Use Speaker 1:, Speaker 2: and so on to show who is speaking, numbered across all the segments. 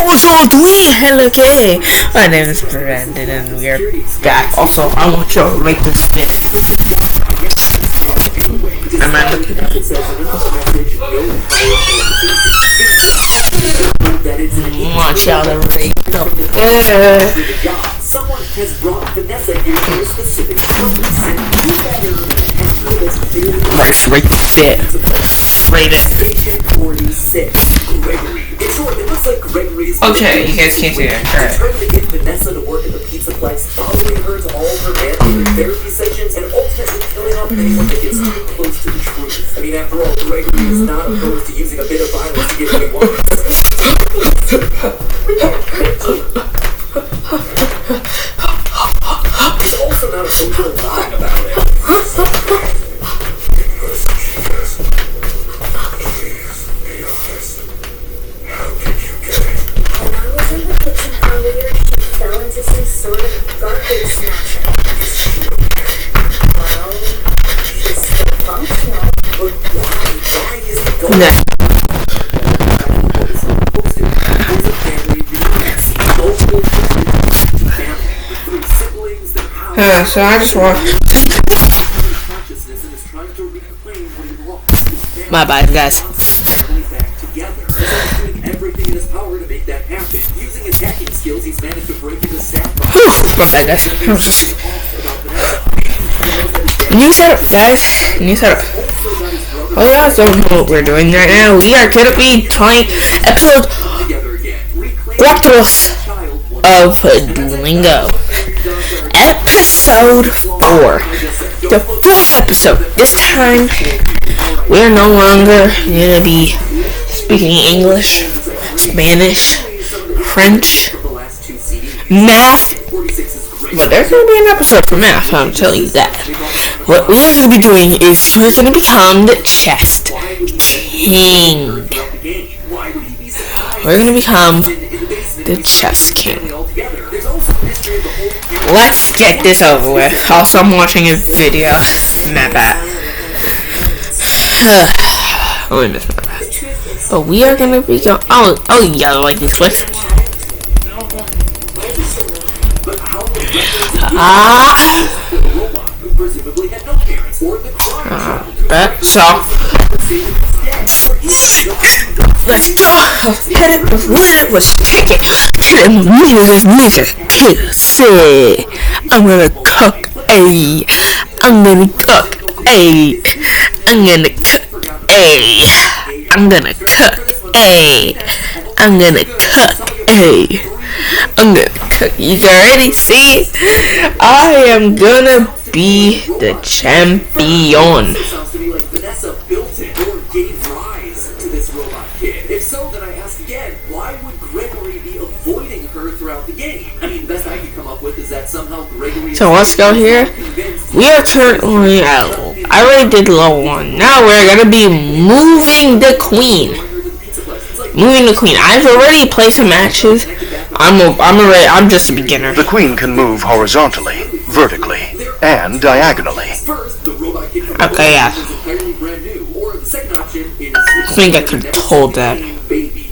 Speaker 1: what's all doing? Hello, okay. My name is Brandon, and we are back. Also, I want y'all to make this fit. Am I looking at it? I want y'all to rate the
Speaker 2: Someone has brought Vanessa here for a specific purpose, and you better handle this clearly.
Speaker 1: Let's rate the fit. Rate it.
Speaker 2: Patient 46. Gregory. In short, it looks like Gregory is...
Speaker 1: Okay, you guys can't see that. Alright.
Speaker 2: Trying to get Vanessa to work in the pizza place, following her to all her mandated therapy sessions, and ultimately killing off anyone that gets too close to the truth. I mean, after all, Gregory is not opposed to using a bit of violence to get what he wants. He's also not opposed to lying about it.
Speaker 3: Some sort of garbage smasher. Well, she's still functional.
Speaker 2: But why is it going
Speaker 1: So I just want... My bad, guys.
Speaker 2: Everything in his power to make that happen. Using his hacking skills, he's managed to break into staff.
Speaker 1: My bad, guys. New setup, guys. New setup. Oh, you guys don't know what we're doing right now. We are gonna be trying episode 4 of Duolingo. Episode 4. The 4th episode. This time, we're no longer gonna be speaking English, Spanish, French, math. But there's going to be an episode for math, I'm telling you that. What we are going to be doing is we're going to become the chess king. We're going to become the chess king. Let's get this over with. Also, I'm watching a video. Not bad. Let me miss my bad. But we are gonna be going. Oh yeah, I like these clicks. So let's go. Hit it when it was chicken. Chicken music. Say, I'm gonna cook a. I'm gonna cook a. I'm gonna cook a. I'm gonna cook a. I'm gonna cook a. I'm gonna cook. You can already see. I am gonna be the champion.
Speaker 2: Sounds to me like Vanessa built it or gave rise to this robot kid. If so, then I ask again, why would Gregory be avoiding her throughout the game? I mean, the best I could come up with is that somehow Gregory...
Speaker 1: So let's go here. We are currently at... I already did level 1. Now we're gonna be moving the queen. Moving the queen. I've already played some matches. I'm just a beginner.
Speaker 4: The queen can move horizontally, vertically, and diagonally.
Speaker 1: Okay, yeah. I think I controlled that.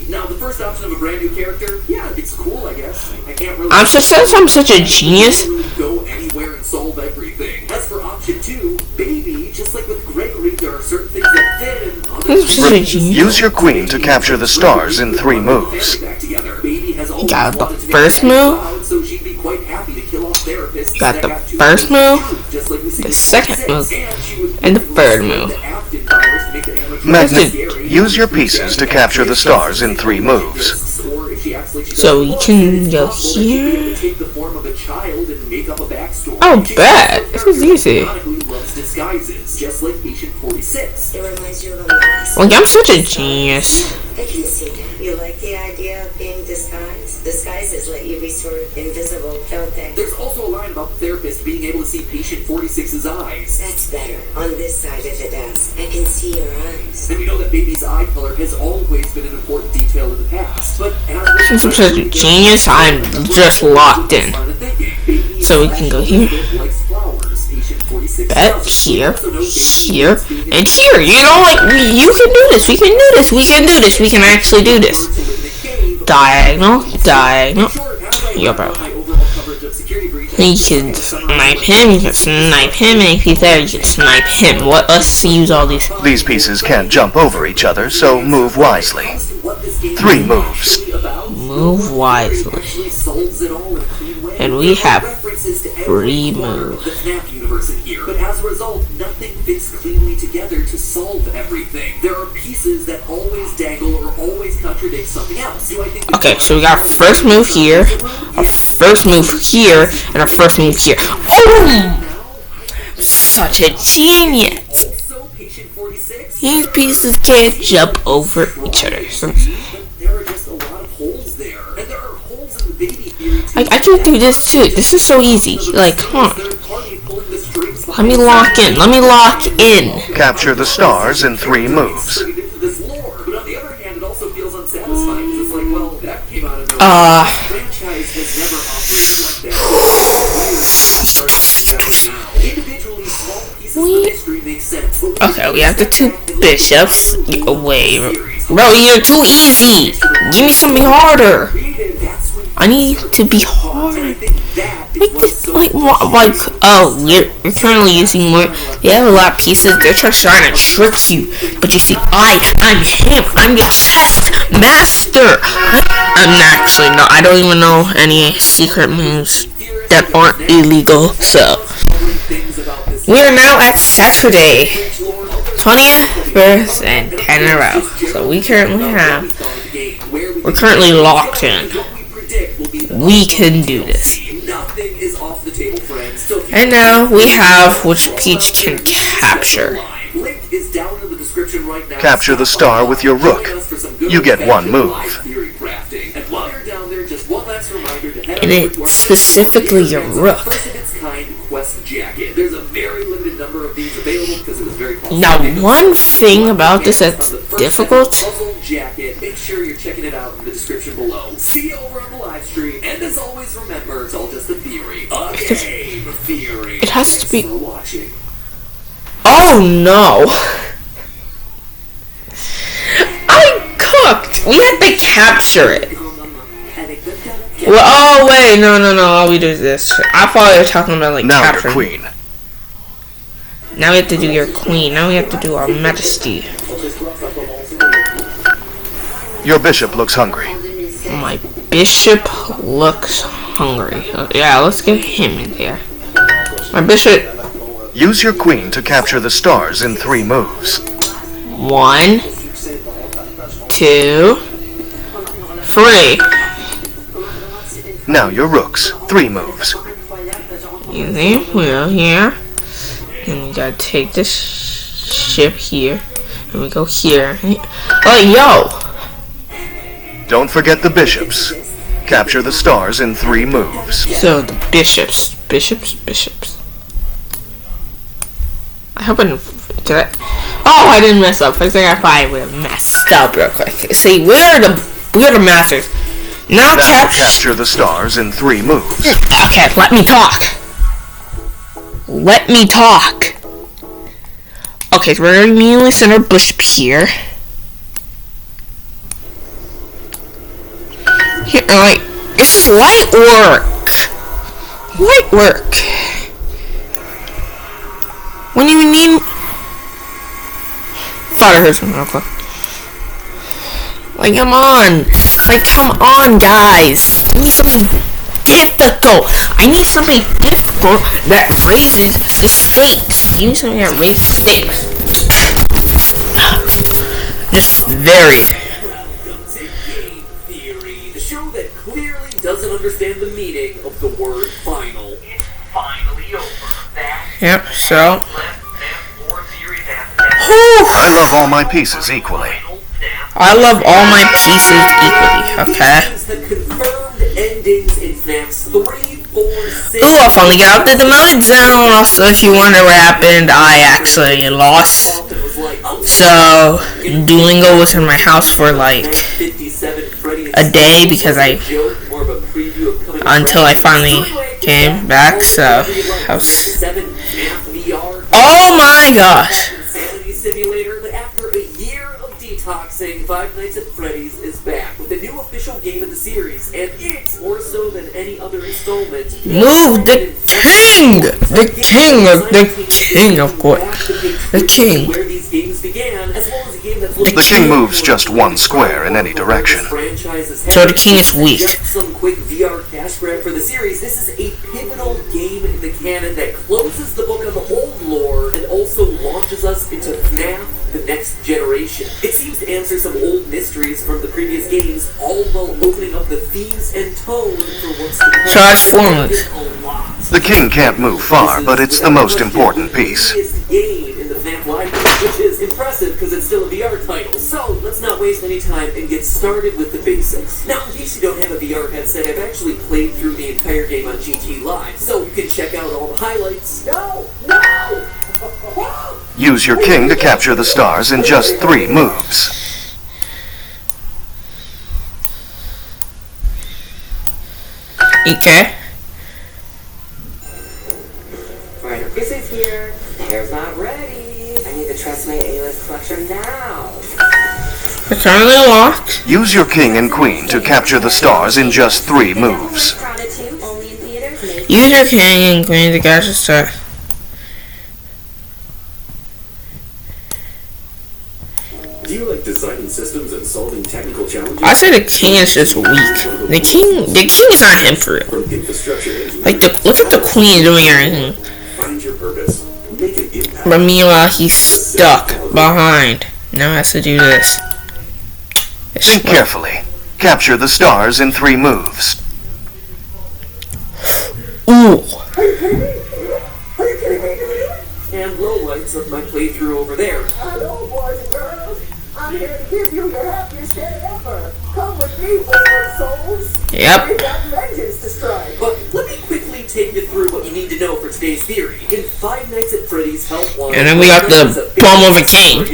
Speaker 2: Now, the first option of a brand new character, yeah, it's cool, I guess. I can't really...
Speaker 1: Since I'm such a genius.
Speaker 2: Go anywhere and solve everything. As for option 2, baby, just like with Gregory, there are certain things that fit and others...
Speaker 4: Use your queen to capture the stars in 3 moves.
Speaker 1: You got the first move. You got the first move, the second move, and the third move.
Speaker 4: Magnet, use your pieces to capture the stars in 3 moves.
Speaker 1: So we can go here. Oh, bad. This is easy. Like, I'm such a genius.
Speaker 3: I can see that. You like the idea of being disguised? Disguises let you be sort of invisible, don't they?
Speaker 2: There's also a line about the therapist being able to see patient 46's eyes.
Speaker 3: That's better. On this side of the desk, I can see your eyes.
Speaker 2: And we know that baby's eye color has always been an important detail in the past. But
Speaker 1: since I'm such a genius, I'm just locked in. So we can go here. Bet here, here, and here. You know, like, you can do this. We can do this. We can do this. We can actually do this. diagonal. Yo, bro. You can snipe him, and if he's there, you can snipe him. What us use all these?
Speaker 4: These pieces can't jump over each other, so move wisely. 3 moves.
Speaker 1: Move wisely. And we have 3 moves.
Speaker 2: But as a result, nothing fits cleanly together to solve everything. There are pieces that always dangle or always contradict something else.
Speaker 1: Okay, so we got our first move here, our first move here, and our first move here. Oh! Such a genius! These pieces can't jump over each other.
Speaker 2: There are just a lot of holes there. And there are holes in the baby theory too.
Speaker 1: I can do this too. This is so easy. Like, come on. Let me lock in.
Speaker 4: Capture the stars in 3 moves.
Speaker 1: Okay, we have the 2 bishops. Wait, bro, you're too easy. Give me something harder. I need to be hard. Oh, you're currently using more. They have a lot of pieces. They're just trying to trick you. But you see, I'm him. I'm the chess master. I don't even know any secret moves that aren't illegal. So, we are now at Saturday, 20th, 1st, and 10 in a row. So we're currently locked in. We can do this. And now we have which Peach can capture.
Speaker 4: Capture the star with your rook. You get 1 move.
Speaker 1: And it's specifically your rook. Now, one thing about this that's difficult.
Speaker 2: Make sure you're checking it out in the description below. See you over on the live stream, and as always, remember it's all just a theory. Theory.
Speaker 1: It has to be. Oh no! I cooked. We had to capture it. Well, oh wait, no. All we do is this. I thought you were talking about like
Speaker 4: now
Speaker 1: capturing.
Speaker 4: Your queen.
Speaker 1: Now we have to do your queen. Now we have to do our majesty.
Speaker 4: Your bishop looks hungry.
Speaker 1: My bishop looks hungry. Yeah, let's get him in there. My bishop.
Speaker 4: Use your queen to capture the stars in 3 moves.
Speaker 1: 1, 2, 3.
Speaker 4: Now your rooks. 3 moves.
Speaker 1: Using wheel here. And we gotta take this ship here. And we go here. Oh, yo!
Speaker 4: Don't forget the bishops. Capture the stars in 3 moves.
Speaker 1: So, the bishops. I hope I didn't... Oh, I didn't mess up. I think I probably would have messed up real quick. See, we're the masters. Now
Speaker 4: capture the stars in 3 moves.
Speaker 1: Okay, let me talk. Okay, so we're going to immediately send our bishop here. Here, like, this is light work. When you need... Thought I heard something real quick. Like, come on, guys. I need something difficult. That raises the stakes. You need something that raises stakes. Just very.
Speaker 2: The show that clearly doesn't understand the meaning of the word final. It's finally over.
Speaker 1: Yep, so.
Speaker 4: I love all my pieces equally.
Speaker 1: Okay. Ooh, I finally got out the demoted zone. Also, if you wonder what happened, I actually lost. So, Duolingo was in my house for like a day because until I finally came back. So, I was. Oh my gosh.
Speaker 2: detoxing, Five Nights at Freddy's is back with a new official game of the series, and it's more so than any other installment.
Speaker 1: Move the king! The king, of course. The king.
Speaker 2: Where these games began, as well as a game that's looking
Speaker 4: The king moves just one square in any direction.
Speaker 1: So the king is weak.
Speaker 2: Just some quick VR cash grab for the series. This is a pivotal game in the canon that closes the book on the old lore and also launches us into FNAF, the next generation. It seems to answer some old mysteries from the previous games, all while opening up the themes and tone for what's to come.
Speaker 1: Transformers.
Speaker 4: The king can't move far, but it's the most important piece.
Speaker 2: Game in the FNAF library, which is impressive because it's still a VR title. So let's not waste any time and get started with the basics. Now, in case you don't have a VR headset, I've actually played through the entire game on GT Live, so you can check out all the highlights. No!
Speaker 4: Use your king to capture the stars in just 3 moves.
Speaker 1: Okay.
Speaker 3: Right, this is here. Hair's not ready. I need to trust my A-list collection now.
Speaker 1: It's currently locked.
Speaker 4: Use your king and queen to capture the stars in just 3 moves.
Speaker 1: Use your king and queen to catch the star.
Speaker 5: Do you like designing systems and solving technical challenges?
Speaker 1: I say the king is just weak. The king is not him for real.
Speaker 5: From infrastructure engineering,
Speaker 1: Like look at the queen doing everything.
Speaker 5: find your purpose, make an impact.
Speaker 1: But meanwhile, he's stuck behind. Now has to do this.
Speaker 4: Think carefully. Capture the stars in 3 moves.
Speaker 1: Ooh.
Speaker 2: And lowlights of my playthrough over there.
Speaker 6: Hello, boys and girls. I'm here to give you your happiest day ever. Come with me, wild souls.
Speaker 1: Yep.
Speaker 6: We've got vengeance to strike.
Speaker 2: But let me quickly take you through what you need to know for today's theory. In Five Nights at Freddy's Help Wanted,
Speaker 1: And then we got the palm of a king.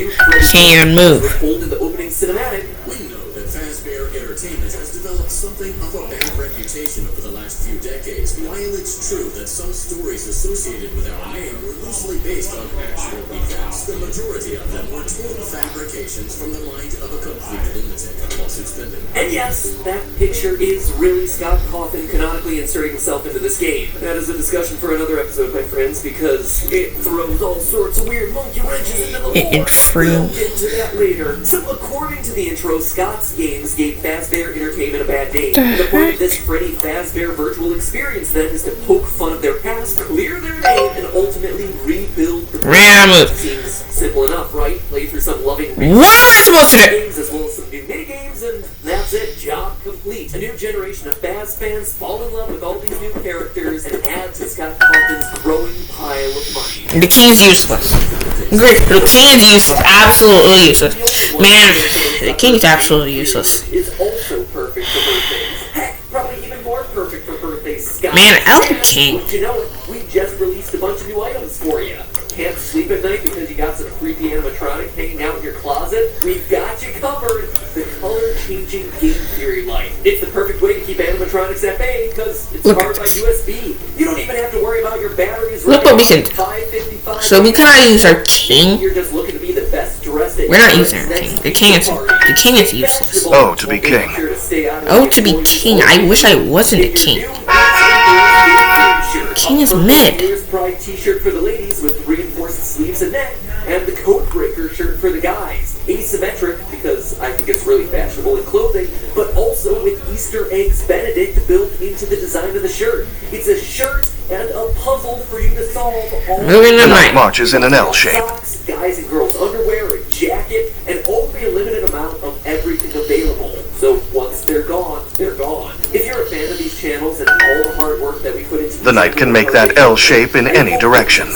Speaker 1: Can't even move.
Speaker 2: Pulled in the opening cinematic.
Speaker 5: We know that Fazbear Entertainment has developed something of a bad reputation over the last few decades. While it's true that some stories associated with our name were loosely based on actual events, the majority of them were total fabrications from the mind of a complete lunatic. Lawsuits pending.
Speaker 2: And yes, that picture is really Scott Cawthon canonically inserting himself into this game. That is a discussion for another episode, my friends, because it throws all sorts of weird monkey wrenches into the lore. We'll get to that later. So according to the intro, Scott's games gave Fazbear Entertainment a bad name. And the point of this Freddy Fazbear virtual experience then is to poke fun of their past, clear their name, and ultimately rebuild the
Speaker 1: Ram.
Speaker 2: Seems simple enough, right? Play through some loving
Speaker 1: What am I supposed to do?
Speaker 2: games as well as some new minigames, and that's it, job complete. A new generation of Faz fans fall in love with all these new characters and add to Scott Cawthon's growing pile of money.
Speaker 1: The king is useless. Great. The king is useless. Absolutely useless. Man, the king is absolutely useless.
Speaker 2: Is also perfect for birthdays. Heck, probably even more perfect for birthdays, Scott.
Speaker 1: Man, I love the king.
Speaker 2: Wouldn't you know it, we just released a bunch of new items for you. Can't sleep at night because you got some creepy animatronic hanging out in your closet? We've got you covered. The color-changing game theory light. It's the perfect way to keep animatronics at bay because it's
Speaker 1: Look
Speaker 2: powered
Speaker 1: at
Speaker 2: by
Speaker 1: this.
Speaker 2: USB. You don't even have to worry about your batteries.
Speaker 1: Look what we can do.
Speaker 2: 555.
Speaker 1: So we kind of use our king.
Speaker 2: You're just looking to be the best dressed at
Speaker 1: We're not
Speaker 2: your
Speaker 1: using our king. The
Speaker 2: next
Speaker 1: king is useless.
Speaker 4: Oh, to be king.
Speaker 1: Oh, to be king. I wish I wasn't a king. King is mid.
Speaker 2: Pride t-shirt for the ladies with reinforced sleeves and neck, and the Codebreaker shirt for the guys. Asymmetric because I think it's really fashionable in clothing, but also with Easter eggs Benedict built into the design of the shirt. It's a shirt and a puzzle for you to solve. All
Speaker 1: Moving
Speaker 4: The
Speaker 1: to
Speaker 4: knight
Speaker 1: mine.
Speaker 4: marches in an L shape.
Speaker 2: socks, guys and girls underwear, a jacket, and only a limited amount of everything available. So once they're gone, they're gone. If you're a fan of these channels and all the hard work that we put into
Speaker 4: The knight can make that L shape in any direction.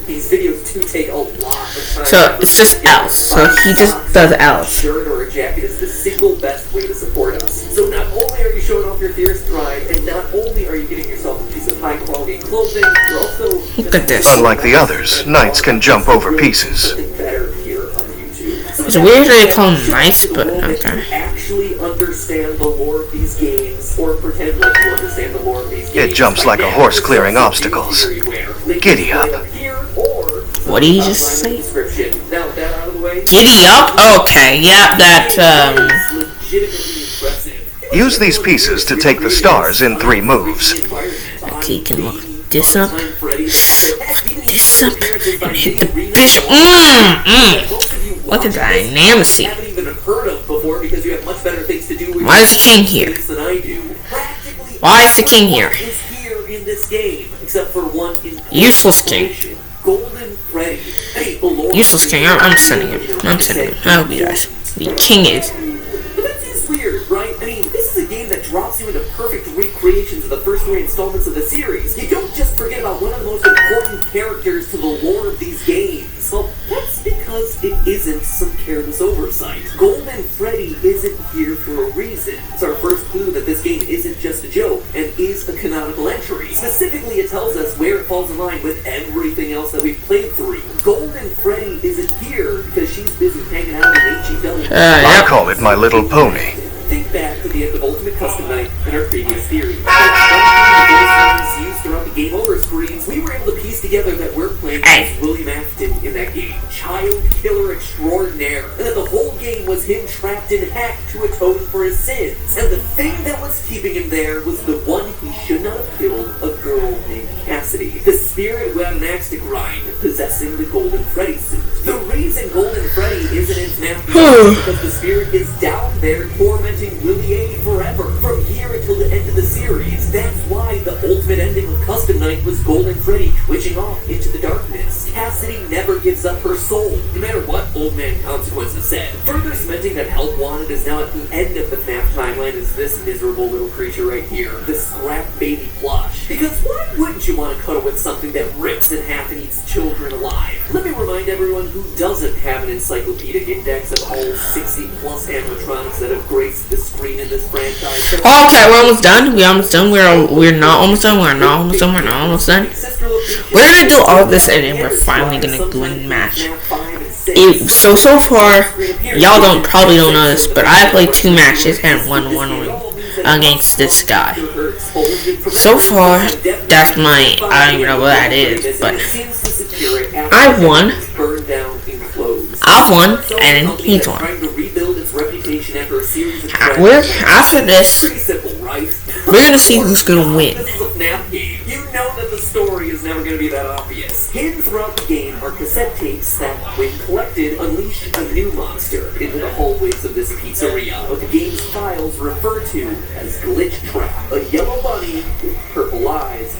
Speaker 2: These videos do take a lot of time.
Speaker 1: So it's just L. So he just does L.
Speaker 2: A shirt or a jacket is the single best way to support us. So not only are you showing off your fierce pride, and not only are you getting yourself a piece of high quality clothing, you're also
Speaker 1: Look at this.
Speaker 4: Unlike the others, knights can jump over pieces.
Speaker 2: something better here on YouTube. So
Speaker 1: It's weird that they call them knights, but okay.
Speaker 2: Actually understand the lore of these games, or pretend like you understand the lore of these games.
Speaker 4: It jumps like a horse clearing obstacles. Giddy up.
Speaker 1: What did he just say?
Speaker 2: Now with that out of the way.
Speaker 1: Giddy up? Okay, yeah, that,
Speaker 2: Legitimately impressive.
Speaker 4: Use these pieces to take the stars in 3 moves.
Speaker 1: okay, you can look this up, and hit the bishop. Look at that dynamacy.
Speaker 2: Haven't even heard of before because you have much better things to do with
Speaker 1: Why is the king here?
Speaker 2: than I do. Practically
Speaker 1: Why is the king here?
Speaker 2: is here in this game, except for one
Speaker 1: Useless king.
Speaker 2: Golden Freddy. Hey, Lord.
Speaker 1: Useless king. I'm sending him. I'm sending him. I hope he dies. The king is.
Speaker 2: But that is weird, right? I mean, this is a game that drops you into perfect recreations of the first 3 installments of the series. You don't just forget about one of the most important characters to the lore of these games. Well, that's because it isn't some careless oversight. Golden Freddy isn't here for a reason. It's our first clue that this game isn't just a joke and is a canonical entry. Specifically, it tells us where it falls in line with everything else that we've played through. Golden Freddy isn't here because she's busy hanging out in HEW.
Speaker 4: I call it My Little Pony.
Speaker 2: Think back to the end of Ultimate Custom Night and our previous theory. Like used throughout the game over screens, we were able to piece together that we're playing as William Afton in that game, child killer extraordinaire, and that the whole game was him trapped in heck to atone for his sins. And the thing that was keeping him there was the one he should not have killed, a girl named Cassidy, the spirit who had an axe to grind, possessing the Golden Freddy suit. The reason Golden Freddy isn't in FNAF is because the spirit is down there tormenting Willie A forever, from here until the end of the series. That's why the ultimate ending of Custom Night was Golden Freddy twitching off into the darkness. Cassidy never gives up her soul, no matter what Old Man Consequences said. Further cementing that Help Wanted is now at the end of the FNAF timeline is this miserable little creature right here, the Scrap Baby plush. Because why wouldn't you want to cuddle with something that rips in half and eats children alive? Let me remind everyone who doesn't have an encyclopedic index of all 60 plus animatronics that have graced the screen in this franchise.
Speaker 1: Okay, we're almost done. We're almost done. We're not almost done. We're not almost done. We're not almost done. We're gonna do all this and then we're finally gonna go in match. So far, y'all probably don't know this, but I played 2 matches and won 1 against this guy. So far, that's my, I don't even know what that is, but I won. I've won, and then he's won. After this, we're gonna see who's gonna win.
Speaker 2: You know that the story is never going to be that obvious. Hidden throughout the game are cassette tapes that, when collected, unleash a new monster into the hallways of this pizzeria. What the game's files refer to as Glitch Trap. A yellow bunny with purple eyes.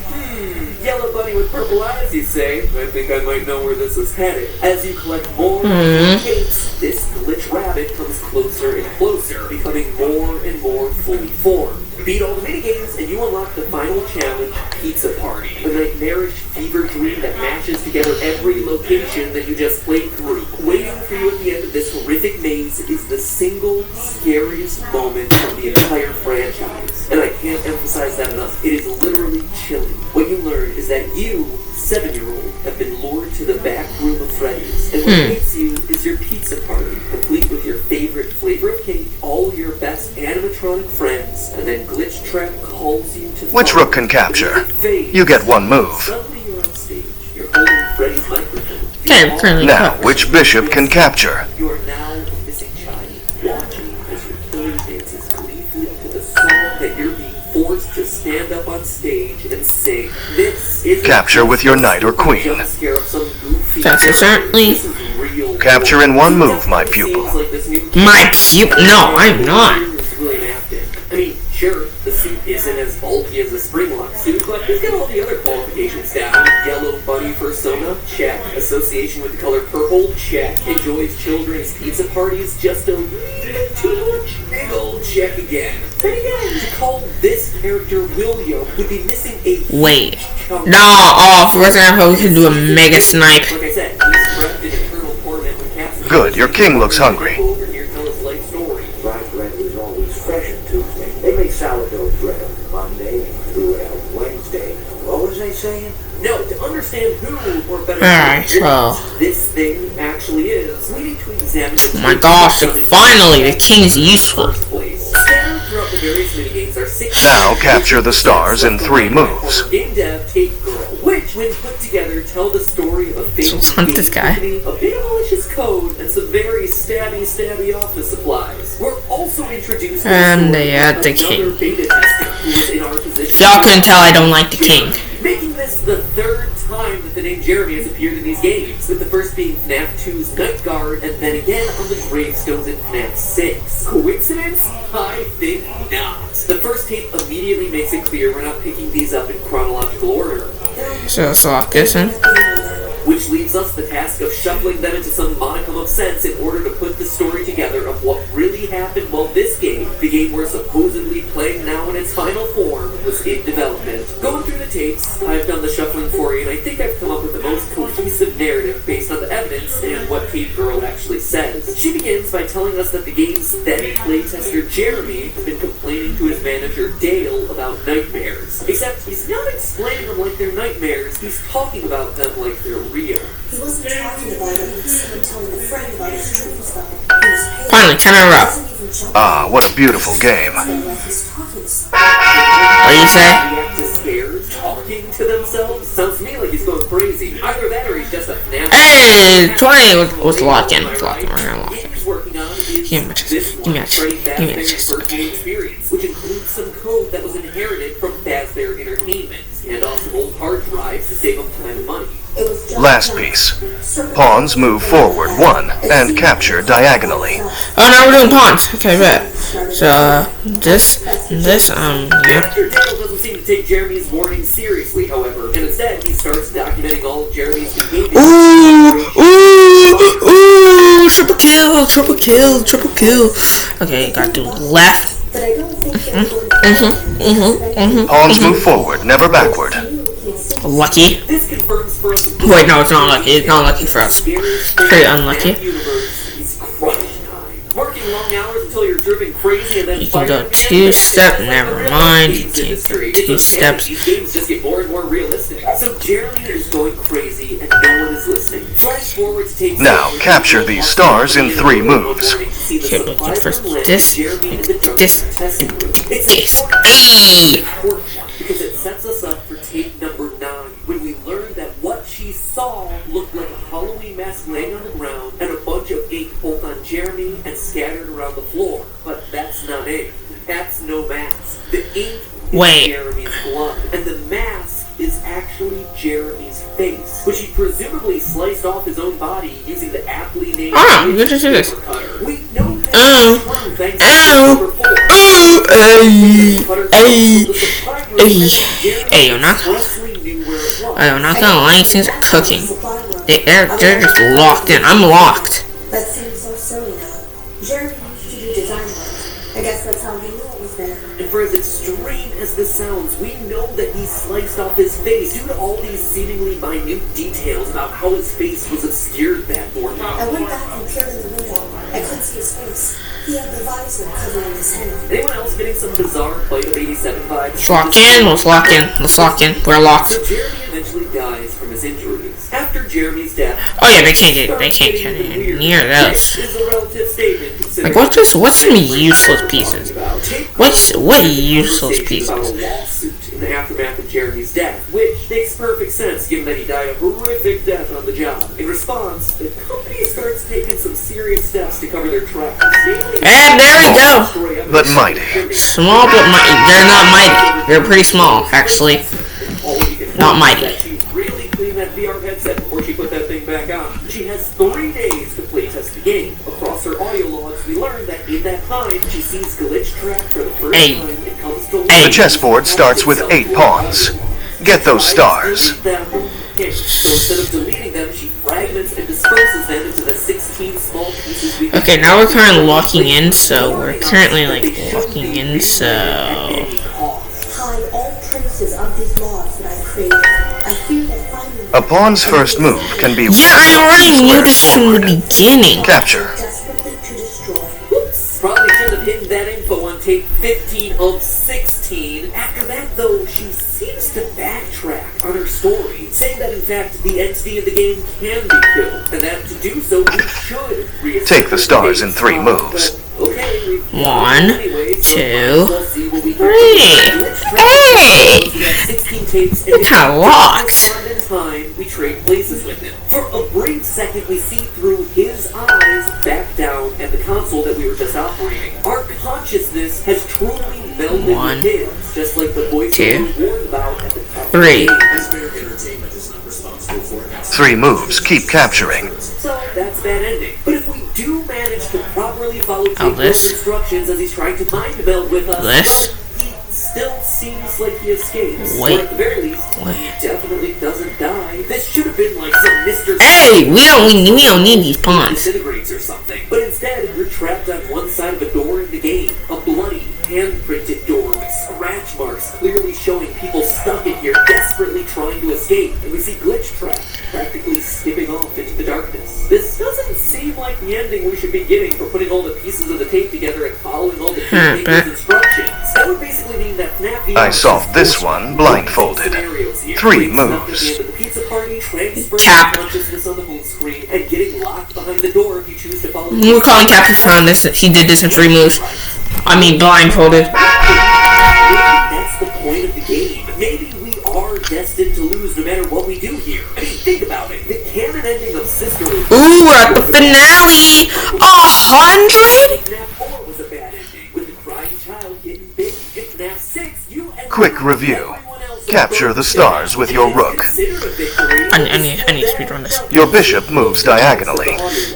Speaker 2: Yellow bunny with purple eyes, you say? I think I might know where this is headed. As you collect more tapes, this glitch rabbit comes closer and closer, becoming more and more fully formed. Beat all the minigames, and you unlock the final challenge, Pizza Party. A nightmarish fever dream that mashes together every location that you just played through. Waiting for you at the end of this horrific maze is the single scariest moment of the entire franchise. And I can't emphasize that enough. It is literally chilling. What you learn is that you, 7-year-old, have been lured to the back room of Freddy's. And what awaits you is your pizza party, complete with your favorite flavor of cake, all your best animatronic friends, and then Glitch Trap calls you to
Speaker 4: Which rook can capture? You get 1 move.
Speaker 2: Suddenly you're on stage. You're holding Freddy's microphone.
Speaker 1: Okay, currently
Speaker 4: Now, which bishop can capture?
Speaker 2: You are now a missing child, watching as your killer dances gleefully to the song that you're being forced to stand up on stage and sing. This is
Speaker 4: Capture with your knight or queen.
Speaker 2: jump scare of some goofy
Speaker 1: That's certainly
Speaker 2: This is real.
Speaker 4: Capture in 1 move, my pupil.
Speaker 1: my pupil. No, I'm not.
Speaker 2: I mean, sure, the suit isn't as bulky as a Springlock suit, but he's got all the other qualifications down. Yellow bunny persona, check. Association with the color purple, check. Enjoys children's pizza parties, just a little too much. Big old check again. And again, to call this character William would be missing a
Speaker 1: Wait.
Speaker 2: chunk.
Speaker 1: No, for example, we can do a mega snipe.
Speaker 2: Like I said, he's trapped in a eternal torment with Cassidy.
Speaker 4: Good, your king looks hungry.
Speaker 2: Over here, tell his life story.
Speaker 6: Fried bread was always fresh on Tuesday. They make sourdough bread on Monday and threw it out Wednesday. What was they saying?
Speaker 2: No, to understand who, or better
Speaker 1: Alright,
Speaker 2: yet, what
Speaker 1: so-
Speaker 2: this thing actually is, we need to examine the
Speaker 1: Oh my gosh, finally, the king is useful.
Speaker 2: first place. Scattered throughout the various minigames are 6
Speaker 4: Now capture the stars in 3 moves.
Speaker 2: Game dev tape girl, which, when put together together tell the story of a famous
Speaker 1: let's hunt this guy.
Speaker 2: company, a bit of malicious code, and some very stabby office supplies. We're also introduced
Speaker 1: And they
Speaker 2: had
Speaker 1: had the king.
Speaker 2: beta tester who's in our position.
Speaker 1: Y'all couldn't tell I don't like the king.
Speaker 2: Making this the third time that the name Jeremy has appeared in these games, with the first being FNAF 2's Night Guard, and then again on the gravestones in FNAF 6. Coincidence? I think not. The first tape immediately makes it clear we're not picking these up in chronological order.
Speaker 1: So let's lock this in.
Speaker 2: Which leaves us the task of shuffling them into some modicum of sense in order to put the story together of what really happened while this game, the game we're supposedly playing now in its final form, was in development. Going through the tapes, I've done the shuffling for you, and I think I've come up with the most cohesive narrative based on the evidence and what Kate Girl actually says. She begins by telling us that the game's then playtester Jeremy has been complaining to his manager Dale about nightmares. Except he's not explaining them like they're nightmares, he's talking about them like they're real.
Speaker 7: He wasn't talking about it when someone telling a friend about his dreams though. He was pale.
Speaker 1: Finally, 10 in a row.
Speaker 4: Ah, what a beautiful game.
Speaker 7: Like he's talking to someone.
Speaker 1: What do you say?
Speaker 2: React to scares, talking to themselves? Sounds to me like he's going crazy. Either that or he's just a FNAF.
Speaker 1: Hey, 20 was locked in. We're gonna lock it.
Speaker 2: He's working on is
Speaker 1: Give me a chance.
Speaker 2: this
Speaker 1: Give me a
Speaker 2: one,
Speaker 1: chance.
Speaker 2: Freddy
Speaker 1: Give me a
Speaker 2: Fazbear's
Speaker 1: chance.
Speaker 2: first-hand experience, which includes some code that was inherited from Fazbear Entertainment, and also old hard drives to save him time and money.
Speaker 7: It was just
Speaker 4: Last piece. Pawns move forward 1 and capture diagonally.
Speaker 1: Oh, now we're doing pawns. Okay, bet. So, this, yeah.
Speaker 2: Dr. Dale doesn't seem to take Jeremy's warning seriously, however, and instead he starts documenting all of Jeremy's behavior.
Speaker 1: Ooh, triple kill. Okay, gotta do left.
Speaker 7: But I don't think
Speaker 4: Pawns move forward, never backward.
Speaker 1: Lucky.
Speaker 2: This confirms for us.
Speaker 1: Wait, no, it's not lucky. It's not lucky for us. Pretty unlucky.
Speaker 2: It's crunch time. Working long hours until you're driven crazy and then
Speaker 1: You can go
Speaker 2: firing
Speaker 1: 2-step, never mind. You can go 2 steps.
Speaker 2: These games just get more and more realistic. So Jeremy is going crazy and no one is listening. Flash forward to take
Speaker 4: Now, capture these stars in 3 moves.
Speaker 1: Okay, but get first this, this, this. Hey!
Speaker 2: Because it sets us up for tape number 9, when we learn that what she saw looked like a Halloween mask laying on the ground and a bunch of ink both on Jeremy and scattered around the floor. But that's not ink. That's no mask. The ink is Jeremy's blood, and the mask is actually Jeremy's face, which he presumably sliced off his own body using the aptly named
Speaker 1: Good to see this.
Speaker 2: cutter. We know that's true thanks to number 4.
Speaker 1: Hey, you're not gonna lie, these things are cooking. They're just locked in. I'm locked.
Speaker 7: that seems so silly now. Jeremy used to do design work. I guess that's how he knew it was there.
Speaker 2: And for as extreme as this sounds, we know that he sliced off his face due to all these seemingly minute details about how his face was obscured that morning.
Speaker 7: I went back and peered in the window. I couldn't see his face. He had the visor covering his head.
Speaker 2: Anyone else getting some bizarre Flight of 87 vibes?
Speaker 1: Let's lock in. Let's lock in. We're locked.
Speaker 2: So Jeremy eventually dies from his injuries. After Jeremy's death,
Speaker 1: Oh yeah, they can't get anywhere near those.
Speaker 2: is a relative statement considered
Speaker 1: Like what's some useless pieces? What useless
Speaker 2: about
Speaker 1: pieces?
Speaker 2: a lawsuit in the aftermath of Jeremy's death, which makes perfect sense given that he died a horrific death on the job. In response, the company starts taking some serious steps to cover their tracks.
Speaker 1: And there we go.
Speaker 4: But mighty.
Speaker 1: Small but mighty. They're not mighty. They're pretty small, actually. Not mighty.
Speaker 2: She really cleaned that VR headset before she put that thing back on. She has 3 days to playtest the game. Across her audio logs, we learned that in that time, she sees Glitch Trap for the first time and comes to
Speaker 4: The chessboard starts with 8 pawns. Get those stars.
Speaker 2: So instead of deleting them, she fragments and disperses them into the 16 small pieces we
Speaker 1: Okay, now we're currently locking in, so we're currently locking in, so
Speaker 7: Hide all traces of these laws that I've created. I fear that finding
Speaker 4: A pawn's first move can be
Speaker 1: yeah, I already knew this from the beginning.
Speaker 4: capture.
Speaker 7: desperately to destroy.
Speaker 2: Whoops! Probably should have hidden that info on tape 15 of 16. After that, though, she seems to backtrack on her story, saying that in fact the entity of the game can be killed, and that to do so we should reassert
Speaker 4: Take the stars in 3 moves.
Speaker 2: Okay, we've
Speaker 1: 1,
Speaker 2: anyway, so
Speaker 1: 2,
Speaker 2: we'll see what we can
Speaker 1: 3.
Speaker 2: do.
Speaker 1: Hey!
Speaker 2: 16 tapes
Speaker 1: Look how locked.
Speaker 2: in time, we we trade places with him. For a brief second, we see through his eyes back down at the console that we were just operating. Our consciousness has truly melded with his, just like the voice we were warned about at the top of the game.
Speaker 5: Fazbear Entertainment is not responsible for
Speaker 4: 3 moves. Keep capturing.
Speaker 2: So that's that ending. But if we do manage to properly follow Takeover's instructions as he's trying to mind meld with us, he still seems like he escapes. Or at the very least, he definitely doesn't die. This should have been like some Mr.
Speaker 1: Hey, we don't need these pawns.
Speaker 2: Disintegrates or something. But instead, you're trapped on one side of a door in the game. A bloody, hand-printed door with scratch marks clearly showing people stuck in here desperately trying to escape. And we see Glitch Trap practically skipping off into the darkness. This doesn't seem like the ending we should be getting for putting all the pieces of the tape together and following all the Takeover's instructions. That would basically mean that FNAF
Speaker 4: I solved this one blindfolded. 3 moves.
Speaker 1: Cap.
Speaker 2: And getting locked behind the door if you choose to follow.
Speaker 1: We're calling Captain Sound this. He did this in 3 moves. I mean, blindfolded.
Speaker 2: Maybe that's the point of the game. Maybe we are destined to lose no matter what we do here. I mean, think about it. The canon ending of Sisterhood.
Speaker 1: Ooh, we're at the finale. 100?
Speaker 2: FNAF 4 was a bad ending, with the crying child getting big. In FNAF 6, you end
Speaker 4: Quick review. Capture the stars with your rook.
Speaker 1: I need to speedrun this.
Speaker 4: Your bishop moves diagonally.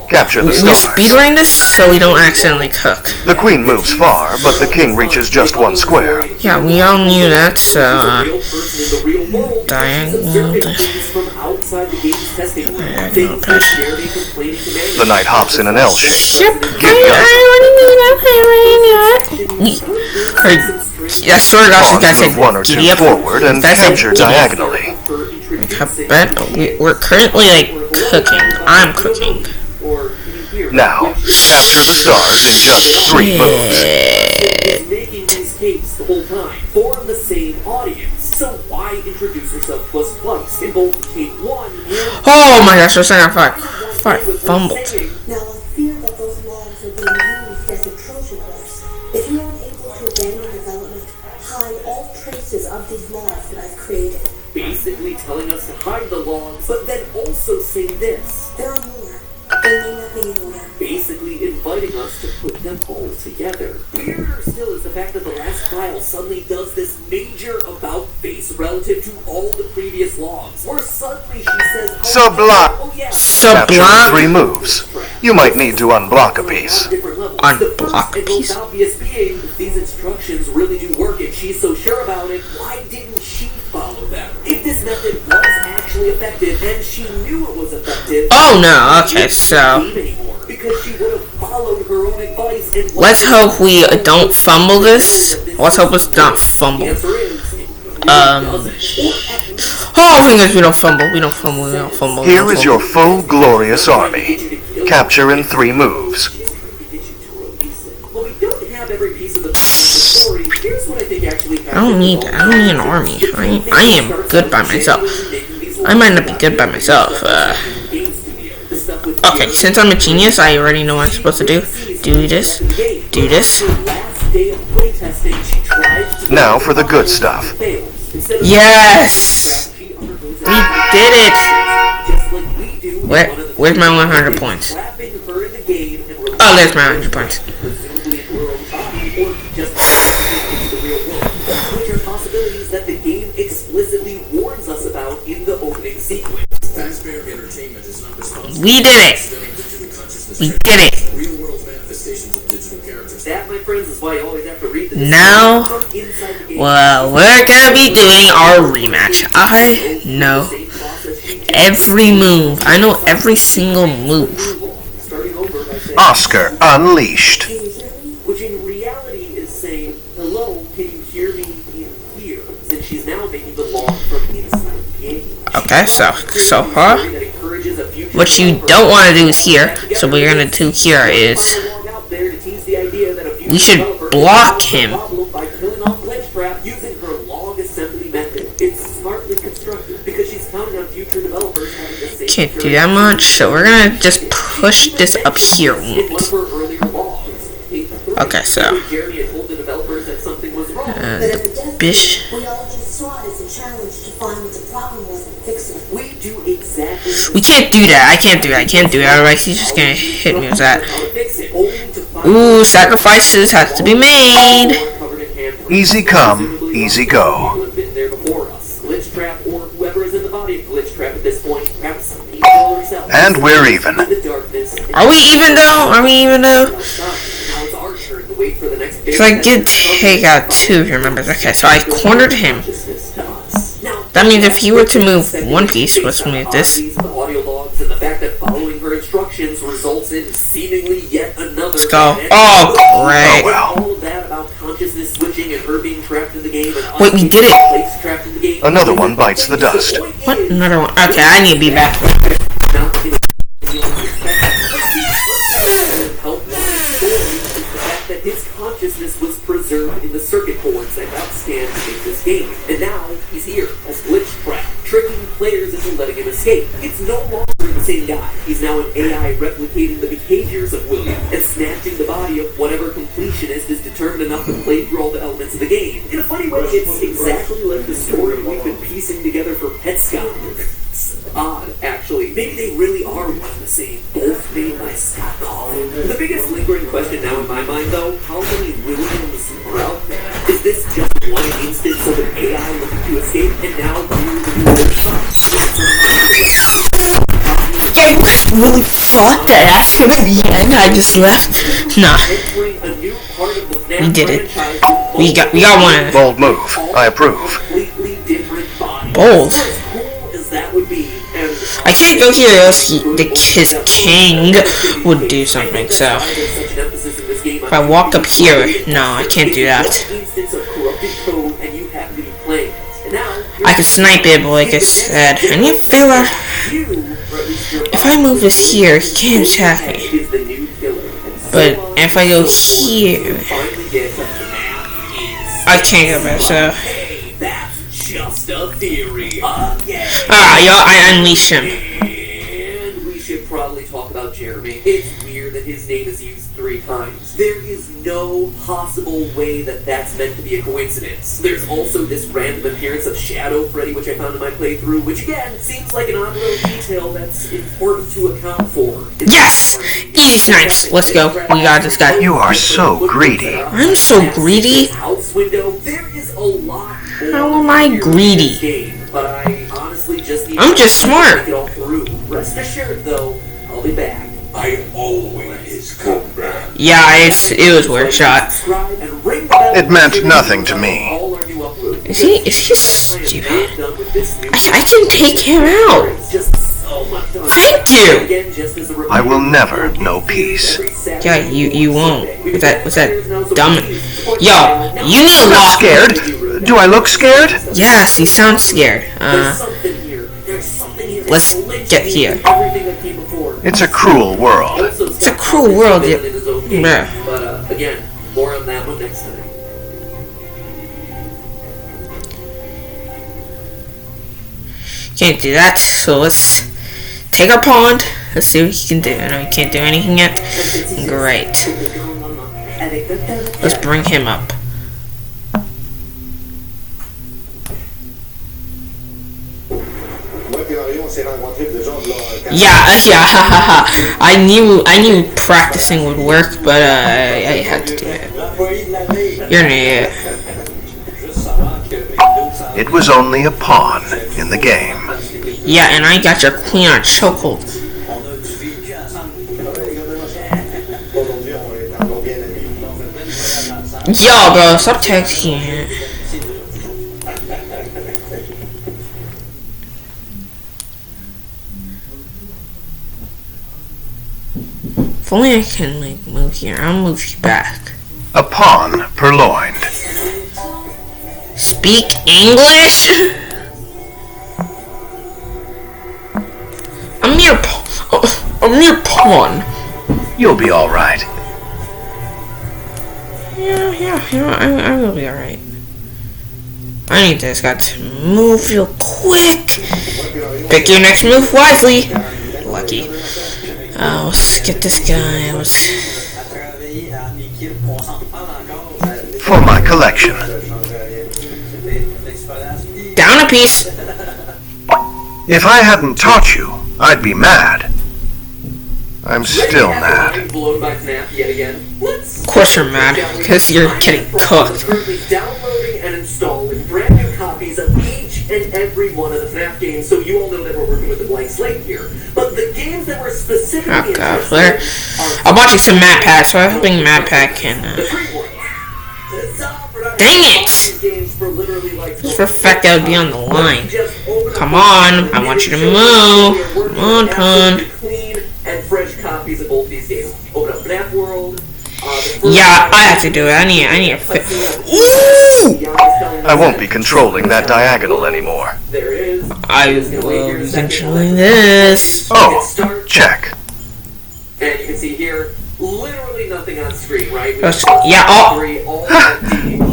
Speaker 4: Capture the
Speaker 1: We're
Speaker 4: stars.
Speaker 1: speedrunning this so we don't accidentally cook.
Speaker 4: The queen moves far, but the king reaches just 1 square.
Speaker 1: Yeah, we all knew that, so, diagonal.
Speaker 4: The knight hops in an L shape.
Speaker 1: Yep, I swear to gosh, this guy
Speaker 4: Pawns
Speaker 1: said
Speaker 4: move 1 or 2
Speaker 1: giddy up.
Speaker 4: forward and
Speaker 1: That said
Speaker 4: capture
Speaker 1: giddy up.
Speaker 4: diagonally.
Speaker 1: We're currently, like, cooking. I'm cooking.
Speaker 4: Now, capture the stars in just 3 moves.
Speaker 2: Making these tapes the whole time for the same audience. So why introduce yourself to us twice in both tape 1 and
Speaker 1: Oh my gosh, I was saying I fumbled.
Speaker 7: Now, I fear that those logs are being used as a Trojan horse. If you aren't able to abandon development, hide all traces of these logs that I've created.
Speaker 2: basically telling us to hide the logs, but then also say this.
Speaker 7: There are more. They may not be anywhere.
Speaker 2: Basically inviting us to put them all together. Weirder still is the fact that the last file suddenly does this major about face relative to all the previous logs. Where suddenly she says,
Speaker 4: Sublime. Capture in 3
Speaker 1: Sublime.
Speaker 4: moves. You might need to unblock a piece.
Speaker 1: Unblock a piece.
Speaker 2: The most obvious being, if these instructions really do work and she's so sure about it, why didn't she follow them? If this method was actually effective and she knew it was effective,
Speaker 1: Oh no, okay, so
Speaker 2: because she would have followed her own advice and
Speaker 1: let's hope we don't fumble this. Let's hope it's not fumble. Oh, fingers, we don't fumble. We don't fumble.
Speaker 4: Here is your full glorious army. Capture in 3 moves.
Speaker 1: I don't need an army. I am good by myself. I might not be good by myself. Okay, since I'm a genius, I already know what I'm supposed to do. Do this. Do this.
Speaker 4: Now for the good stuff.
Speaker 1: Yes! We did it! Where's my 100 points? Oh, there's my 100 points.
Speaker 2: Which are possibilities that the game explicitly warns us about in the opening sequence.
Speaker 5: Fazbear Entertainment is not responsible
Speaker 1: We did it! We did it!
Speaker 5: real-world manifestations of digital characters.
Speaker 2: That, my friends, is why you always have to read the
Speaker 1: Now,
Speaker 2: from inside the game.
Speaker 1: well, we're gonna be doing our rematch. I know every move. I know every single move.
Speaker 2: Starting over by saying,
Speaker 4: Oscar Unleashed.
Speaker 7: Can you hear me?
Speaker 2: which in reality is saying, hello, can you hear me in here? Since she's now making the log from inside the game.
Speaker 1: Okay, so far,
Speaker 2: That encourages a future
Speaker 1: what you don't want to do is here. So what we're gonna do here is we should block him.
Speaker 2: by killing off Glitch Trap using her log assembly method. It's smartly constructed because she's counting on future developers having the same.
Speaker 1: Can't do that much, so we're gonna just push this up here.
Speaker 2: In one of her earlier logs.
Speaker 1: Okay, so
Speaker 2: Jeremy had told the developers that something was wrong.
Speaker 7: But at the death
Speaker 1: Bish.
Speaker 7: we all just saw it as a challenge to find what the problem was and fix it.
Speaker 2: We do
Speaker 1: We can't do that. I can't do that. I can't do that. Otherwise, he's just gonna hit me with that. Ooh, sacrifices have to be made.
Speaker 4: Easy come, easy go. And we're even.
Speaker 1: Are we even though? Are we even though? Because I did take out 2 of your members. Okay, so I cornered him. That means if he were to move one piece, let's move this. Let's go. Oh, great. Wait, we did it.
Speaker 4: Another one bites the dust.
Speaker 1: What? Another one. Okay, I need to be back.
Speaker 2: His consciousness was preserved in the circuit boards that got scanned to make this game. And now he's here as Glitch Trap, tricking players into letting him escape. It's no longer the same guy. He's now an AI replicating the behaviors of William and snatching the body of whatever completionist is determined enough to play through all the elements of the game. In a funny way, it's exactly like the story we've been piecing together for Petscom. It's odd, actually. Maybe they really are one and the same, both made by Scott Collin. The biggest lingering question now in my mind, though, how many Williams are out there? Is this just one instance of an AI looking to escape, and now we're the new
Speaker 1: I really thought that that's gonna be the end. I just left. Nah. We did it. We got one.
Speaker 4: Bold move. I approve.
Speaker 1: Bold. I can't go here, or else his king would do something. So if I walk up here, no, I can't do that. I can snipe it, but like I said, I need to figure out. If I move this here, he can't attack me. But if I go here, I can't go back. So I unleash him.
Speaker 2: And we should probably talk about Jeremy. It's weird that his name is used 3 times. There is no possible way that that's meant to be a coincidence. There's also this random appearance of Shadow Freddy, which I found in my playthrough, which again seems like an odd little detail that's important to account for.
Speaker 1: Yes! Easy snipes. Let's go. We got this guy.
Speaker 4: You are so greedy.
Speaker 1: I'm so greedy. How am I greedy? I'm just smart.
Speaker 2: Rest assured, though, I'll be back.
Speaker 5: I always come back.
Speaker 1: Yeah, it was worth shot.
Speaker 4: It meant nothing to me.
Speaker 1: Is he stupid? I can take him out. Thank you.
Speaker 4: I will never know peace.
Speaker 1: Yeah, you won't. Was that dumb? Yo, you need a lot.
Speaker 4: Scared? Do I look scared?
Speaker 1: Yes, you sound scared. Let's get here.
Speaker 4: It's a cruel world.
Speaker 1: It's a cruel world. Yeah.
Speaker 2: But again, more on that one next time.
Speaker 1: Can't do that. So let's take our pond. Let's see what he can do. I know he can't do anything yet. Great. Let's bring him up. Yeah, I knew practicing would work, but I had to do it. You're an idiot.
Speaker 4: It was only a pawn in the game.
Speaker 1: Yeah, and I got your queen on a chokehold. Yo, bro, stop texting it. If only I can like move here, I'll move you back.
Speaker 4: A pawn purloined.
Speaker 1: Speak English? A mere pawn.
Speaker 4: You'll be all right.
Speaker 1: Yeah, I will be alright. I need this guy to move real quick. Pick your next move wisely. Lucky. Let's get this guy.
Speaker 4: For my collection.
Speaker 1: Down a piece.
Speaker 4: If I hadn't taught you, I'd be mad. I'm still mad.
Speaker 2: Blown by FNAF yet again.
Speaker 1: Of course you're mad, because you're getting cooked.
Speaker 2: Currently downloading and installing brand new copies of each and every one of the FNAF games, so you all know that we're working with a blank slate here. But the games that were specifically
Speaker 1: Oh god, Blair. I'm watching some Mad Pack, so I'm hoping Mad Pack can, Dang it! Just for the fact that I would be on the line. Come on, I want you to move. Come on, Pun.
Speaker 2: And fresh copies of both these games. Open up FNAF World.
Speaker 1: Yeah, I have to do it. I need to fit. Ooh!
Speaker 4: I won't be controlling that diagonal anymore.
Speaker 2: There is.
Speaker 1: I will be controlling this.
Speaker 4: Oh, check.
Speaker 2: And you can see here, literally nothing on screen, right?
Speaker 1: Yeah, oh.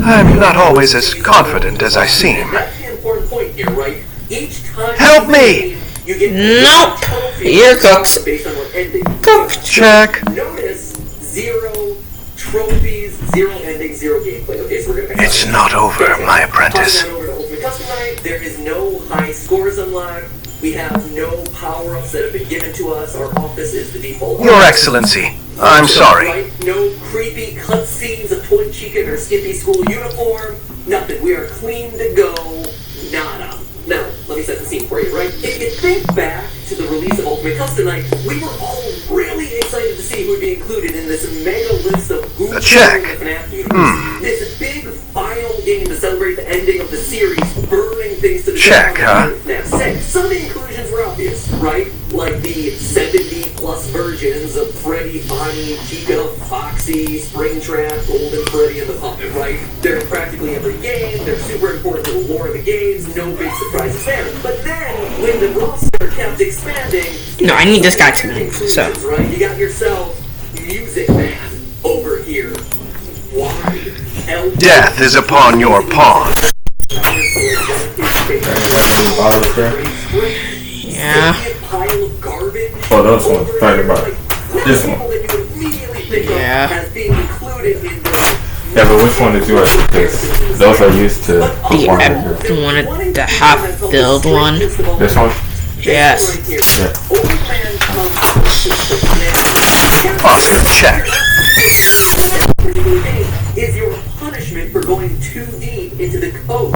Speaker 4: I'm not always as confident as I seem.
Speaker 2: That's the important point here, right? Each time
Speaker 4: Help me!
Speaker 2: you get
Speaker 1: Nope. You're cooked.
Speaker 2: based on what ending.
Speaker 1: Cooked.
Speaker 4: Check.
Speaker 2: Notice 0 trophies, 0 endings, 0 gameplay. Okay, so we're gonna.
Speaker 4: It's not over, my apprentice.
Speaker 2: Toss that over to Ultimate Custom Night. There is no high scores unlocked. We have no power-ups that have been given to us. Our office is the default.
Speaker 4: Your Excellency, I'm sorry.
Speaker 2: Right? No creepy cutscenes of Toy Chica in her skimpy school uniform. Nothing. We are clean to go. Nada. Now, let me set the scene for you, right? If you think back to the release of Ultimate Custom Night, we were all really excited to see who would be included in this mega list of who
Speaker 4: A check.
Speaker 2: in the FNAF universe. This big final game to celebrate the ending of the series, burning things to the
Speaker 4: Check,
Speaker 2: ground
Speaker 4: huh?
Speaker 2: with FNAF 6. Some of the inclusions were obvious, right? Like the 70-plus versions of Freddy, Bonnie, Chica, Foxy, Springtrap, Golden Freddy, and the Puppet, right? They're in practically every game. They're super important to the lore of the games. No big surprises there. But then, when the roster kept expanding...
Speaker 1: No, I need this guy to move, so.
Speaker 2: Right? You got yourself Music Man over here. Why?
Speaker 4: Death is upon your pawn.
Speaker 1: Yeah.
Speaker 8: Oh, those ones. Talking about this one.
Speaker 1: Yeah.
Speaker 8: Yeah, but which one is yours? Because those are used to.
Speaker 1: The one, the half-filled one.
Speaker 8: This one?
Speaker 1: Yes.
Speaker 8: Yeah.
Speaker 4: Oscar, check.
Speaker 2: Is your punishment for going too deep into the code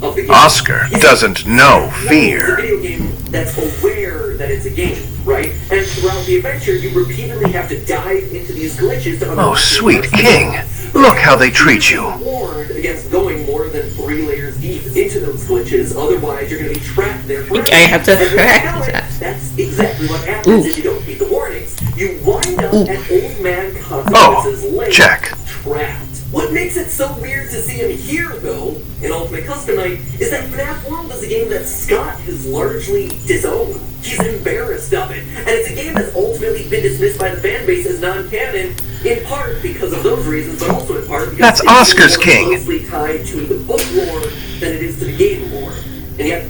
Speaker 2: of the game.
Speaker 4: Oscar doesn't know
Speaker 2: It's a
Speaker 4: fear.
Speaker 2: video game that's aware that it's a game, right? And throughout the adventure, you repeatedly have to dive into these glitches to unlock
Speaker 4: Oh, sweet king. Look how they treat you.
Speaker 2: warned against going more than 3 layers deep into those glitches. Otherwise, you're going to be trapped there forever.
Speaker 1: I have to
Speaker 2: And when you
Speaker 1: hack
Speaker 2: know it,
Speaker 1: that.
Speaker 2: that's exactly what happens if you don't meet the warnings. You wind up at Old Man Consequence's lake,
Speaker 4: check.
Speaker 2: trapped. What makes it so weird to see him here, though, in Ultimate Custom Night, is that FNAF World is a game that Scott has largely disowned. He's embarrassed of it. And it's a game that's ultimately been dismissed by the fan base as non-canon, in part because of those reasons, but also in part because
Speaker 4: That's
Speaker 2: it's
Speaker 4: Oscar's
Speaker 2: more
Speaker 4: king.
Speaker 2: closely tied to the book lore than it is to the game lore. And yet,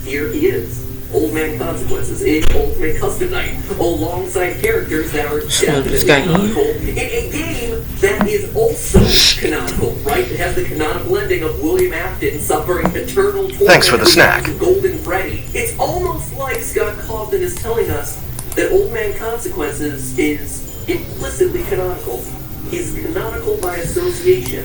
Speaker 2: here he is. Old Man Consequences in Ultimate Custom Night, alongside characters that are definitely canonical, in a game that is also canonical, right? It has the canonical ending of William Afton suffering eternal torment.
Speaker 4: Thanks for the snack.
Speaker 2: Golden Freddy. It's almost like Scott Cawthon is telling us that Old Man Consequences is implicitly canonical. He's canonical by association.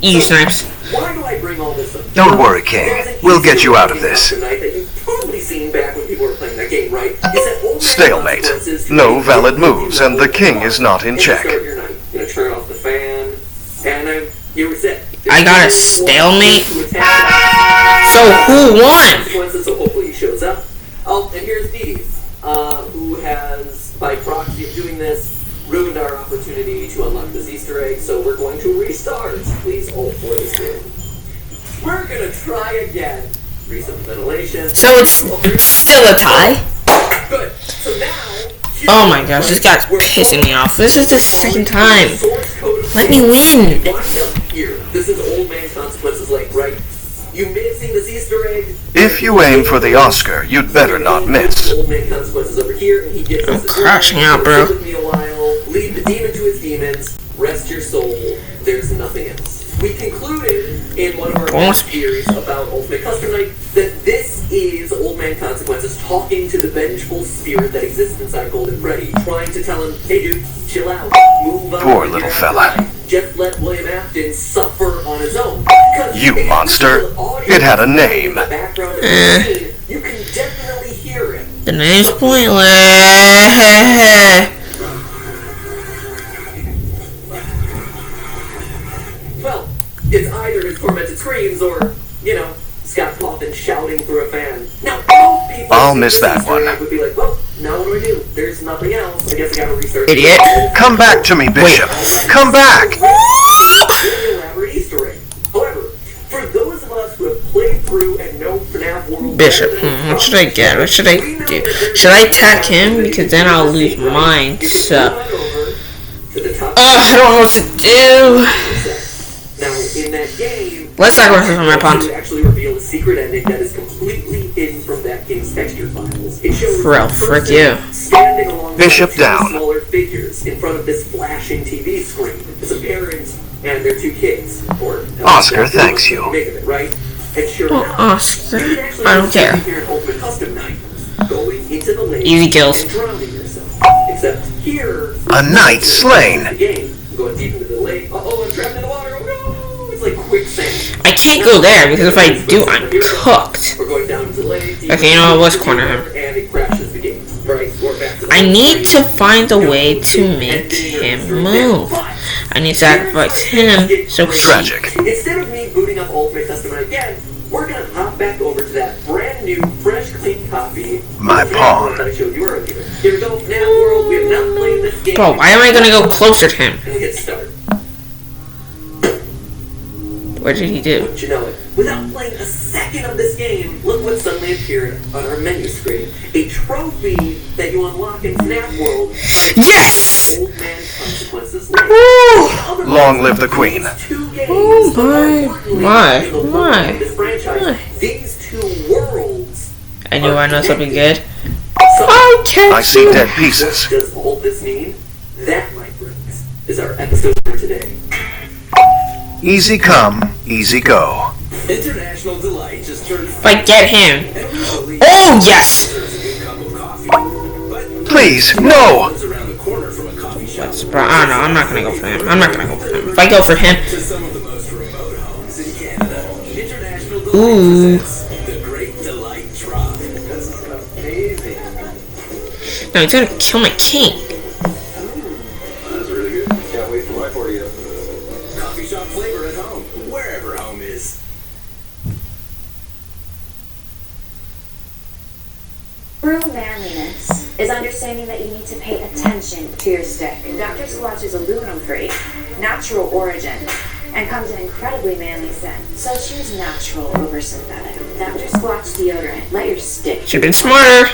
Speaker 1: Easy snipes.
Speaker 2: Why do I bring all this up?
Speaker 4: Don't worry, King. We'll get you out of this.
Speaker 2: That you've probably seen back when people were playing that game, right? Is that Old Man
Speaker 4: Stalemate.
Speaker 2: Consequences
Speaker 4: No valid moves, and the king is not in
Speaker 2: and you
Speaker 4: check.
Speaker 2: start your night. You're gonna turn off the fan, and then you reset.
Speaker 1: I got a stalemate? So who won?
Speaker 2: Consequences, so hopefully he shows up. Oh, and here's Dee, who has, by proxy of doing this, ruined our opportunity to unlock this Easter egg, so we're going to restart. Please hold for this game. We're gonna try again. Reset the ventilation.
Speaker 1: So it's still a tie?
Speaker 2: Good. So now...
Speaker 1: Oh my gosh, this guy's pissing me off. This is the second time. Let me win.
Speaker 2: Wind up here. This is Old Man Consequences Lake, right? You may have seen this Easter egg.
Speaker 4: If you aim for the Oscar, you'd better not miss.
Speaker 2: Old Man Consequences over here, and he gets
Speaker 1: I'm
Speaker 2: us this
Speaker 1: crashing
Speaker 2: word.
Speaker 1: out, bro.
Speaker 2: Sit with me a while. Leave the demon to his demons. Rest your soul. There's nothing else. We concluded in one of our last series about Ultimate Custom Night that this is Old Man man consequences talking to the vengeful spirit that exists inside Golden Freddy, trying to tell him, hey dude, chill out, move on.
Speaker 4: Poor little fella.
Speaker 2: Just let William Afton suffer on his own.
Speaker 4: You monster. It had a name.
Speaker 2: In the background of the scene, you can definitely hear him.
Speaker 1: The name's pointless.
Speaker 2: Well, it's either his tormented screams or, Scott Cawthon shouting through a fan. Now, most people
Speaker 4: I'll miss that one.
Speaker 2: would be like, well, now what do? There's nothing else. I guess I gotta restart.
Speaker 1: Idiot.
Speaker 4: Come back to me, Bishop. Come back.
Speaker 2: Elaborate Easter egg. However, for those of us who have played through and know FNAF World,
Speaker 1: Bishop. What should I get? What should I do? Should I attack him? Because then I'll lose mine. So. I don't know what to do.
Speaker 2: Now, in that game,
Speaker 1: Let's sacrifice my pawn.
Speaker 2: you actually reveal a secret ending that is completely hidden from that game's texture files. It shows
Speaker 1: Bro,
Speaker 2: a person
Speaker 1: frick you.
Speaker 2: standing alongside
Speaker 4: Bishop
Speaker 2: two
Speaker 4: down.
Speaker 2: smaller figures in front of this flashing TV screen. It's a parent and their two kids. Or
Speaker 4: Oscar thanks you.
Speaker 2: Make of it, right? And sure
Speaker 1: Oh,
Speaker 2: enough,
Speaker 1: Oscar.
Speaker 2: you can actually
Speaker 1: I don't care.
Speaker 2: here an Ultimate Custom Night, going into the lake
Speaker 1: Easy kills.
Speaker 2: and drowning yourself. Except here,
Speaker 4: A knight slain.
Speaker 2: the game, going deep into the lake. Uh-oh, I'm trapped in the water. Oh no! It's like quicksand.
Speaker 1: I can't go there because if I do, I'm cooked.
Speaker 2: We're going down to the lake.
Speaker 1: Okay, you know what? Let's corner him.
Speaker 2: And it crashes the game. Right, we're back to the
Speaker 1: I
Speaker 2: lake.
Speaker 1: need to find a way to make him move. I need to sacrifice him so
Speaker 4: Tragic.
Speaker 2: Instead of me booting up Ultimate Custom Night again, we're gonna hop back over to that brand new, fresh, clean copy.
Speaker 4: My
Speaker 2: of the
Speaker 4: pawn.
Speaker 2: that I showed you earlier. Here we go, now world. We have not played this game.
Speaker 1: Bro, why am I gonna go closer to him?
Speaker 2: And we hit start.
Speaker 1: What did he do?
Speaker 2: Wouldn't you know it? Without playing a second of this game, look what suddenly appeared on our menu screen. A trophy that you unlock in FNAF World.
Speaker 1: Yes!
Speaker 2: Old Man Consequences Link.
Speaker 1: Woo!
Speaker 4: Long live the Queen.
Speaker 2: Two games.
Speaker 1: Oh
Speaker 2: but more importantly,
Speaker 1: my,
Speaker 2: in the world
Speaker 1: my,
Speaker 2: of this franchise,
Speaker 1: my.
Speaker 2: these two worlds.
Speaker 1: I knew I know something good.
Speaker 2: So,
Speaker 4: I see dead pieces.
Speaker 2: what does all this mean? That, my friends, is our episode for today.
Speaker 4: Easy come, easy go.
Speaker 5: International Delight just turned
Speaker 1: If I get him.
Speaker 5: and recently
Speaker 1: Oh, yes!
Speaker 5: there's a good cup of coffee. But
Speaker 4: Please, no.
Speaker 5: lives around the corner from a coffee shop.
Speaker 1: Bro, I don't know. I'm not gonna go for him. I'm not gonna go for him. If I go for him.
Speaker 5: To some of the most remote homes in Canada, International Delight
Speaker 1: Ooh.
Speaker 5: presents the Great Delight Drop. That's amazing.
Speaker 1: No, he's gonna kill my king.
Speaker 5: That's really good. Can't wait for my 40th. Coffee shop flavor at home, wherever home is.
Speaker 9: True manliness is understanding that you need to pay attention to your stick. Dr. Squatch is aluminum-free, natural origin, and comes in incredibly manly scent. So choose natural over synthetic. Dr. Squatch deodorant. Let your stick.
Speaker 1: Should've been smarter.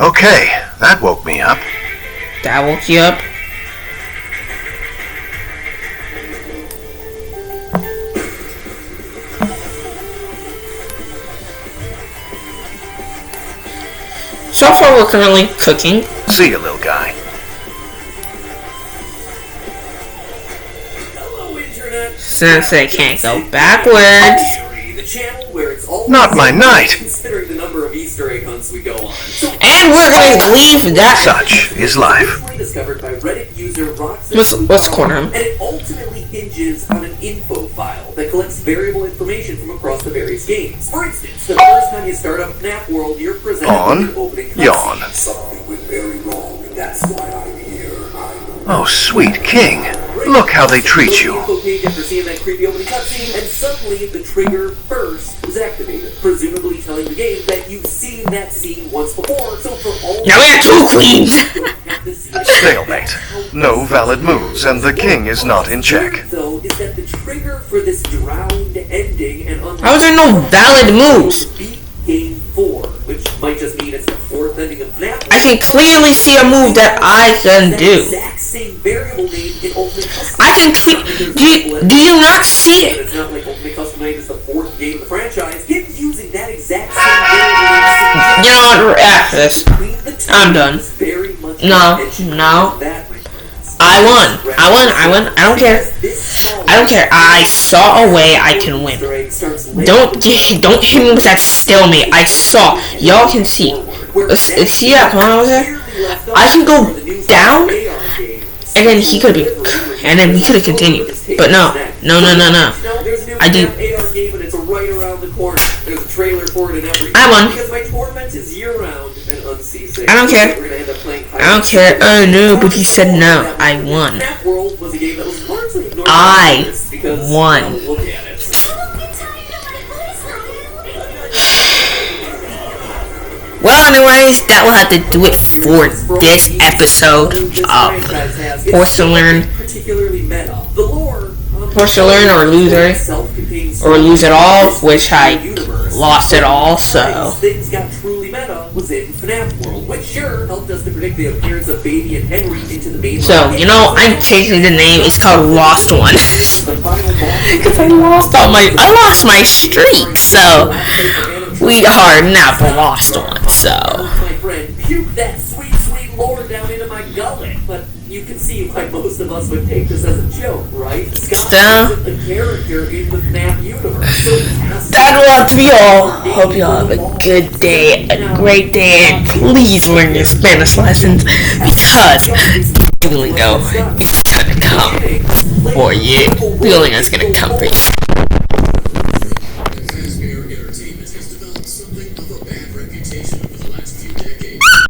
Speaker 4: Okay, that woke me up.
Speaker 1: That woke you up. So far, we're currently cooking.
Speaker 4: See you, little guy.
Speaker 2: Hello, Internet.
Speaker 1: Since I can't go backwards.
Speaker 2: The channel where it's all
Speaker 4: Not my night.
Speaker 2: considering the number of Easter egg hunts we go on. So,
Speaker 1: And we're gonna leave that.
Speaker 4: Such is life.
Speaker 2: recently discovered by Reddit user Roxanne.
Speaker 1: Let's corner him.
Speaker 2: And it ultimately hinges on an info file that collects variable information from across the various games. For instance, the first time you start up FNAF World, you're presented
Speaker 4: On,
Speaker 2: with an opening
Speaker 4: yawn.
Speaker 2: cutscene.
Speaker 6: Something went very wrong, and that's why I'm here.
Speaker 4: Oh, sweet king. Look how they treat you.
Speaker 2: Info page after seeing that creepy opening cutscene, and suddenly the trigger burst is activated, presumably telling the game that you've seen that scene once before. So for all
Speaker 1: Now we have two queens.
Speaker 4: Stalemate. No valid moves, and the king is not in check.
Speaker 2: Though is that the trigger for this drowned ending and
Speaker 1: How is there no valid moves?
Speaker 2: beat game 4, which might just mean it's the fourth ending of FNAF.
Speaker 1: I can clearly see a move that I can
Speaker 2: That
Speaker 1: do.
Speaker 2: exact same variable name in Ultimate Custom.
Speaker 1: I can do you not see
Speaker 2: And
Speaker 1: it?
Speaker 2: it's not like Ultimate Custom Night is the fourth game of the franchise. Him using that exact same variable
Speaker 1: You know what? After this,
Speaker 2: between the two
Speaker 1: I'm done.
Speaker 2: is very much
Speaker 1: No,
Speaker 2: intentional.
Speaker 1: no.
Speaker 2: That, my friends,
Speaker 1: I won. I don't care. I don't care. I saw a way I can win. Don't hit me with that stalemate. I saw. Y'all can see. See that point I was there? I can go down, and then he could be, and then we could have continued. But no. I do. I won. I don't care. Oh no, but he said no. I won. I won. Well, anyways, that will have to do it for this episode of Forced to Learn or lose it all, which I lost it all, so.
Speaker 2: Things got truly meta was in FNAF World, which sure helped us to predict the appearance of Baby and Henry into the main.
Speaker 1: So, you know, I'm changing the name. It's called Lost One. Because I lost my streak, so we are now the Lost One, so.
Speaker 2: My friend puked that sweet lore down into my gullet, but you can see why most of us would take this as a joke, right? Scott isn't a character in the FNAF universe, so
Speaker 1: that will have to be all. Hope y'all have a good day, a great day, and please learn your Spanish lessons because Duolingo is gonna come for you. Duolingo is gonna come for you.